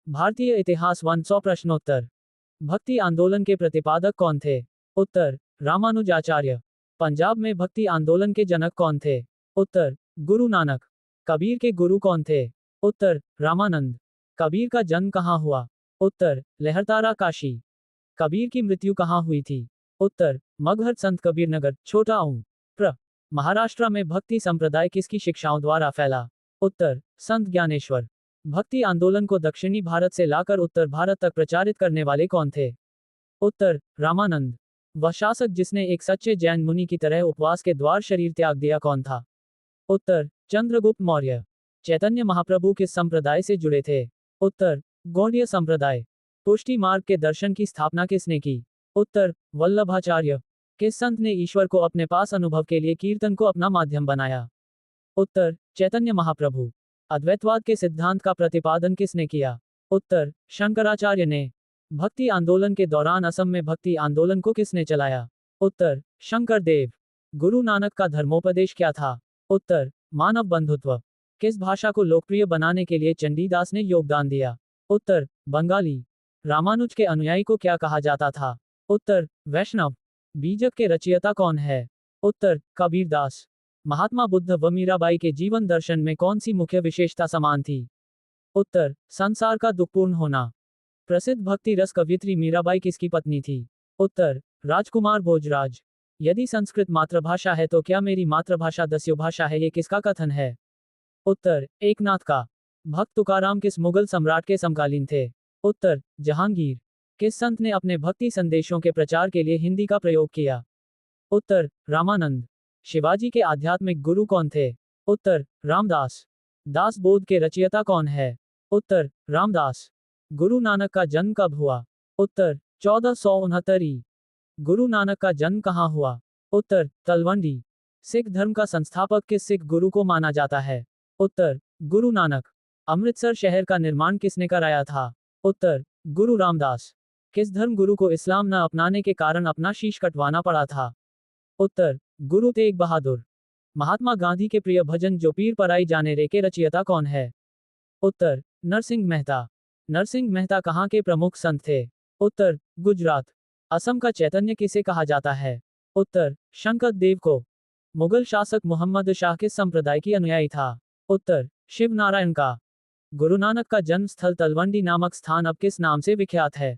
भारतीय इतिहास 100 प्रश्नोत्तर। भक्ति आंदोलन के प्रतिपादक कौन थे? उत्तर रामानुजाचार्य। पंजाब में भक्ति आंदोलन के जनक कौन थे? उत्तर गुरु नानक। कबीर के गुरु कौन थे? उत्तर रामानंद। कबीर का जन्म कहाँ हुआ? उत्तर लहरतारा काशी। कबीर की मृत्यु कहाँ हुई थी? उत्तर मगहर संत कबीर नगर छोटा ऊ। प्र महाराष्ट्र में भक्ति संप्रदाय किसकी शिक्षाओं द्वारा फैला? उत्तर संत ज्ञानेश्वर। भक्ति आंदोलन को दक्षिणी भारत से लाकर उत्तर भारत तक प्रचारित करने वाले कौन थे? उत्तर रामानंद। वह शासक जिसने एक सच्चे जैन मुनि की तरह उपवास के द्वार शरीर त्याग दिया कौन था? उत्तर चंद्रगुप्त मौर्य। चैतन्य महाप्रभु किस संप्रदाय से जुड़े थे? उत्तर गौड़ीय संप्रदाय। पुष्टि मार्ग के दर्शन की स्थापना किसने की? उत्तर वल्लभाचार्य। किस संत ने ईश्वर को अपने पास अनुभव के लिए कीर्तन को अपना माध्यम बनाया? उत्तर चैतन्य महाप्रभु। अद्वैतवाद के सिद्धांत का प्रतिपादन किसने किया? उत्तर शंकराचार्य ने। भक्ति आंदोलन के दौरान असम में भक्ति आंदोलन को किसने चलाया? उत्तर शंकर देव। गुरु नानक का धर्मोपदेश क्या था? उत्तर मानव बंधुत्व। किस भाषा को लोकप्रिय बनाने के लिए चंडीदास ने योगदान दिया? उत्तर बंगाली। रामानुज के अनुयायी को क्या कहा जाता था? उत्तर वैष्णव। बीजक के रचयिता कौन है? उत्तर कबीरदास। महात्मा बुद्ध व मीराबाई के जीवन दर्शन में कौन सी मुख्य विशेषता समान थी? उत्तर संसार का दुखपूर्ण होना। प्रसिद्ध भक्ति रस कवयित्री मीराबाई किसकी पत्नी थी? उत्तर राजकुमार भोजराज। यदि संस्कृत मातृभाषा है तो क्या मेरी मातृभाषा दस्यु भाषा है, ये किसका कथन है? उत्तर एकनाथ का। भक्त तुकाराम किस मुगल सम्राट के समकालीन थे? उत्तर जहांगीर। किस संत ने अपने भक्ति संदेशों के प्रचार के लिए हिंदी का प्रयोग किया? उत्तर रामानंद। शिवाजी के आध्यात्मिक गुरु कौन थे? उत्तर रामदास। दास बोध के रचयिता कौन है? उत्तर रामदास। गुरु नानक का जन्म कब हुआ? उत्तर 1469। गुरु नानक का जन्म कहाँ हुआ? उत्तर तलवंडी। सिख धर्म का संस्थापक किस सिख गुरु को माना जाता है? उत्तर गुरु नानक। अमृतसर शहर का निर्माण किसने कराया था? उत्तर गुरु रामदास। किस धर्म गुरु को इस्लाम न अपनाने के कारण अपना शीश कटवाना पड़ा था? उत्तर गुरु तेग बहादुर। महात्मा गांधी के प्रिय भजन जो पीर पराई जाने रे के रचयिता कौन है? उत्तर नरसिंह मेहता। नरसिंह मेहता कहाँ के प्रमुख संत थे? उत्तर गुजरात। असम का चैतन्य किसे कहा जाता है? उत्तर शंकर देव को। मुगल शासक मोहम्मद शाह किस संप्रदाय की अनुयायी था? उत्तर शिव नारायण का। गुरु नानक का जन्म स्थल तलवंडी नामक स्थान अब किस नाम से विख्यात है?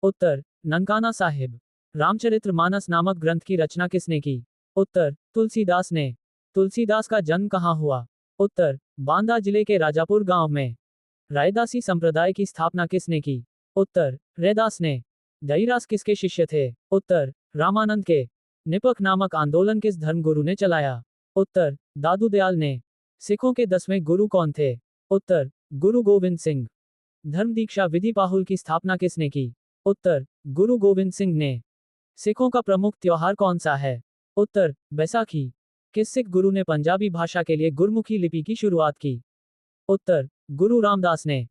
उत्तर ननकाना साहिब। रामचरितमानस नामक ग्रंथ की रचना किसने की? उत्तर तुलसीदास ने। तुलसीदास का जन्म कहाँ हुआ? उत्तर बांदा जिले के राजापुर गांव में। रायदासी संप्रदाय की स्थापना किसने की? उत्तर रैदास ने। दईरास किसके शिष्य थे? उत्तर रामानंद के। निपक नामक आंदोलन किस धर्मगुरु ने चलाया? उत्तर दादू दयाल ने। सिखों के 10वें गुरु कौन थे? उत्तर गुरु गोविंद सिंह। धर्म दीक्षा विधि पाहुल की स्थापना किसने की? उत्तर गुरु गोविंद सिंह ने। सिखों का प्रमुख त्योहार कौन सा है? उत्तर बैसाखी। किस सिख गुरु ने पंजाबी भाषा के लिए गुरमुखी लिपि की शुरुआत की? उत्तर गुरु रामदास ने।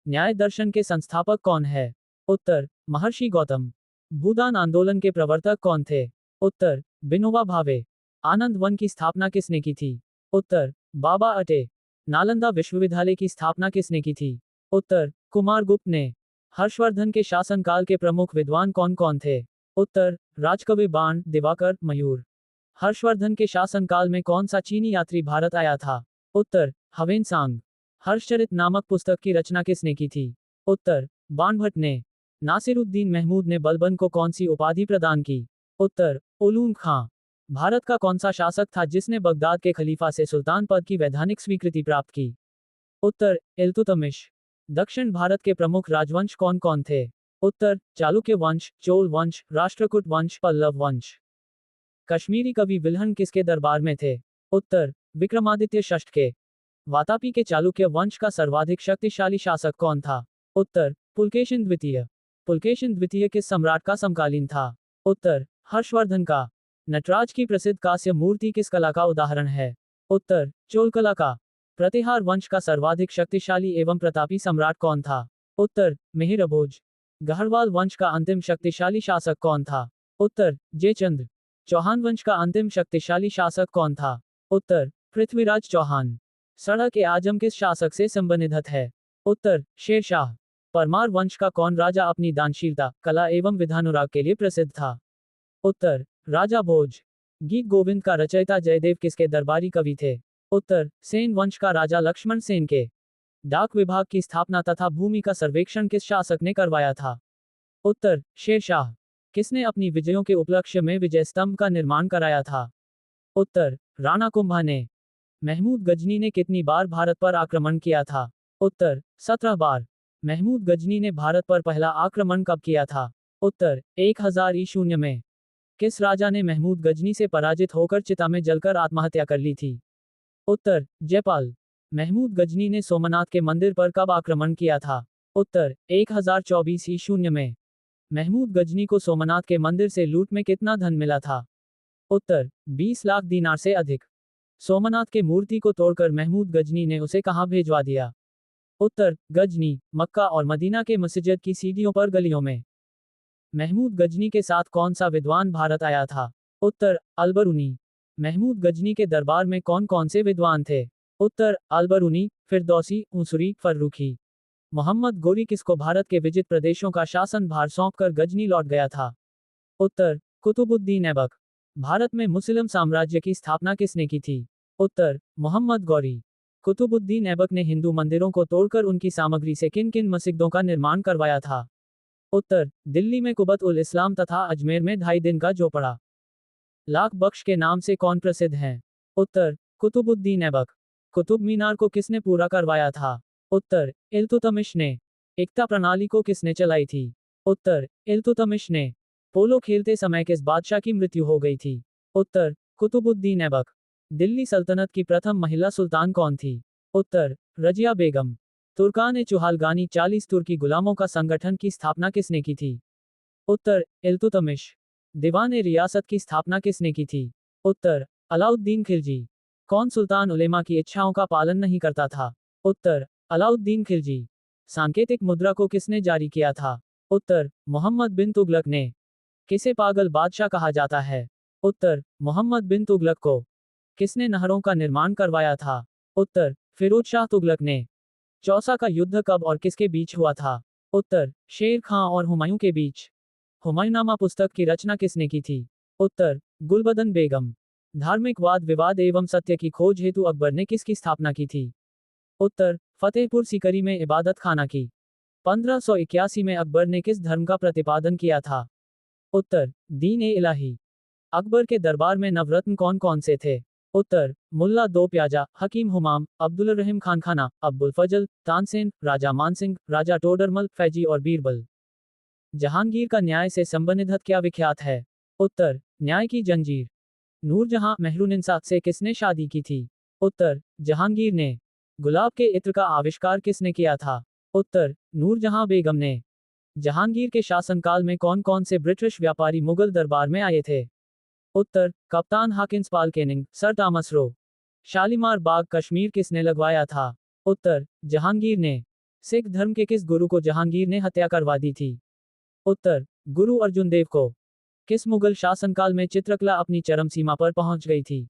न्याय दर्शन के संस्थापक कौन है? उत्तर महर्षि गौतम। भूदान आंदोलन के प्रवर्तक कौन थे? उत्तर विनोबा भावे। आनंद वन की स्थापना किसने की थी? उत्तर बाबा अटे। नालंदा विश्वविद्यालय की स्थापना किसने की थी? उत्तर कुमारगुप्त ने। हर्षवर्धन के शासनकाल के प्रमुख विद्वान कौन कौन थे? उत्तर राजकवि बाण दिवाकर मयूर। हर्षवर्धन के शासनकाल में कौन सा चीनी यात्री भारत आया था? उत्तर हवेनसांग। हर्षचरित नामक पुस्तक की रचना किसने की थी? उत्तर बाणभट्ट ने। नासिरुद्दीन महमूद ने बलबन को कौन सी उपाधि प्रदान की? उत्तर उलूग खां। भारत का कौन सा शासक था जिसने बगदाद के खलीफा से सुल्तान पद की वैधानिक स्वीकृति प्राप्त की? उत्तर इल्तुतमिश। दक्षिण भारत के प्रमुख राजवंश कौन कौन थे? उत्तर चालुक्य वंश, चोल वंश, राष्ट्रकूट वंश, पल्लव वंश। कश्मीरी कवि विल्हण किसके दरबार में थे? उत्तर विक्रमादित्य षष्ठ के। वातापी के चालुक्य वंश का सर्वाधिक शक्तिशाली शासक कौन था? उत्तर पुलकेशिन द्वितीय। पुलकेशिन द्वितीय किस सम्राट का समकालीन था? उत्तर हर्षवर्धन का। नटराज की प्रसिद्ध कांस्य मूर्ति किस कला का उदाहरण है? उत्तर चोल कला का। प्रतिहार वंश का सर्वाधिक शक्तिशाली एवं प्रतापी सम्राट कौन था? उत्तर मिहिरभोज। गढ़वाल वंश का अंतिम शक्तिशाली शासक कौन था? उत्तर जयचंद्र। चौहान वंश का अंतिम शक्तिशाली शासक कौन था? उत्तर पृथ्वीराज चौहान। सड़क ए आजम किस शासक से संबंधित है? उत्तर शेरशाह। परमार वंश का कौन राजा अपनी दानशीलता, कला एवं विधानुराग के लिए प्रसिद्ध था? उत्तर, राजा भोज। गीत गोविंद का रचयिता जयदेव किसके दरबारी कवि थे? उत्तर, सेन वंश का राजा लक्ष्मण सेन के। डाक विभाग की स्थापना तथा भूमि का सर्वेक्षण किस शासक ने करवाया था? उत्तर, शेरशाह। किसने अपनी विजयों के उपलक्ष्य में विजय स्तंभ का निर्माण कराया था? उत्तर, राणा कुंभा ने। महमूद गजनी ने कितनी बार भारत पर आक्रमण किया था? उत्तर, 17 बार। महमूद गजनी ने भारत पर पहला आक्रमण कब किया था? उत्तर, 1000 ईशून्य में। किस राजा ने महमूद गजनी से पराजित होकर चिता में जलकर आत्महत्या कर ली थी? उत्तर, जयपाल। महमूद गजनी ने सोमनाथ के मंदिर पर कब आक्रमण किया था? उत्तर, 1024 ईशून्य में। महमूद गजनी को सोमनाथ के मंदिर से लूट में कितना धन मिला था? उत्तर, 20 लाख दीनार से अधिक। सोमनाथ के मूर्ति को तोड़कर महमूद गजनी ने उसे कहां भेजवा दिया? उत्तर, गजनी, मक्का और मदीना के मस्जिद की सीढ़ियों पर गलियों में। महमूद गजनी के साथ कौन सा विद्वान भारत आया था? उत्तर, अलबरूनी। महमूद गजनी के दरबार में कौन कौन से विद्वान थे? उत्तर, अलबरूनी, फिरदौसी, ऊसुरी, फर्रुखी। मोहम्मद गोरी किसको भारत के विजित प्रदेशों का शासन भार सौंपकर गजनी लौट गया था? उत्तर, कुतुबुद्दीन ऐबक। भारत में मुस्लिम साम्राज्य की स्थापना किसने की थी? उत्तर, मोहम्मद गौरी। कुतुबुद्दीन ऐबक ने हिंदू मंदिरों को तोड़कर उनकी सामग्री से किन किन मस्जिदों का निर्माण करवाया था? उत्तर, दिल्ली में कुबत उल इस्लाम तथा अजमेर में 2.5 दिन का जोपड़ा। लाख बख्श के नाम से कौन प्रसिद्ध हैं? उत्तर, कुतुबुद्दीन ऐबक। कुतुब मीनार को किसने पूरा करवाया था? उत्तर, इल्तुतमिश ने। एकता प्रणाली को किसने चलाई थी? उत्तर, इल्तुतमिश ने। पोलो खेलते समय किस बादशाह की मृत्यु हो गई थी? उत्तर, कुतुबुद्दीन ऐबक। दिल्ली सल्तनत की प्रथम महिला सुल्तान कौन थी? उत्तर, रजिया बेगम। तुर्कान चुहालगानी 40 तुर्की गुलामों का संगठन की स्थापना किसने की थी? उत्तर, इल्तुतमिश। दीवान रियासत की स्थापना किसने की थी? उत्तर, अलाउद्दीन खिलजी। कौन सुल्तान उलेमा की इच्छाओं का पालन नहीं करता था? उत्तर, अलाउद्दीन खिलजी। सांकेतिक मुद्रा को किसने जारी किया था? उत्तर, मोहम्मद बिन तुगलक ने। किसे पागल बादशाह कहा जाता है? उत्तर, मोहम्मद बिन तुगलक को। किसने नहरों का निर्माण करवाया था? उत्तर, फिरोज शाह तुगलक ने। चौसा का युद्ध कब और किसके बीच हुआ था? उत्तर, शेर खां और हुमायूं के बीच। हुमायूंनामा पुस्तक की रचना किसने की थी? उत्तर, गुलबदन बेगम। धार्मिक वाद विवाद एवं सत्य की खोज हेतु अकबर ने किसकी स्थापना की थी? उत्तर, फतेहपुर सीकरी में इबादत खाना की। 1581 में अकबर ने किस धर्म का प्रतिपादन किया था? उत्तर, दीन ए इलाही। अकबर के दरबार में नवरत्न कौन कौन से थे? उत्तर, मुल्ला दो प्याजा, हकीम हुमाम, अब्दुल रहीम खान खाना, अब्दुल फजल, तानसेन, राजा मानसिंह, राजा टोडरमल, फैजी और बीरबल। जहांगीर का न्याय से संबंधित क्या विख्यात है? उत्तर, न्याय की जंजीर। नूरजहां मेहरुनिसा से किसने शादी की थी? उत्तर, जहांगीर ने। गुलाब के इत्र का आविष्कार किसने किया था? उत्तर, नूरजहां बेगम ने। जहांगीर के शासनकाल में कौन कौन से ब्रिटिश व्यापारी मुगल दरबार में आए थे? उत्तर, कप्तान Hawkins Paul Canning, Sir Thomas Roe. Shalimar Bagh Kashmir किसने लगवाया था? उत्तर, जहांगीर ने। सिख धर्म के किस गुरु को जहांगीर ने हत्या करवा दी थी? उत्तर, गुरु अर्जुन देव को। किस मुगल शासनकाल में चित्रकला अपनी चरम सीमा पर पहुंच गई थी?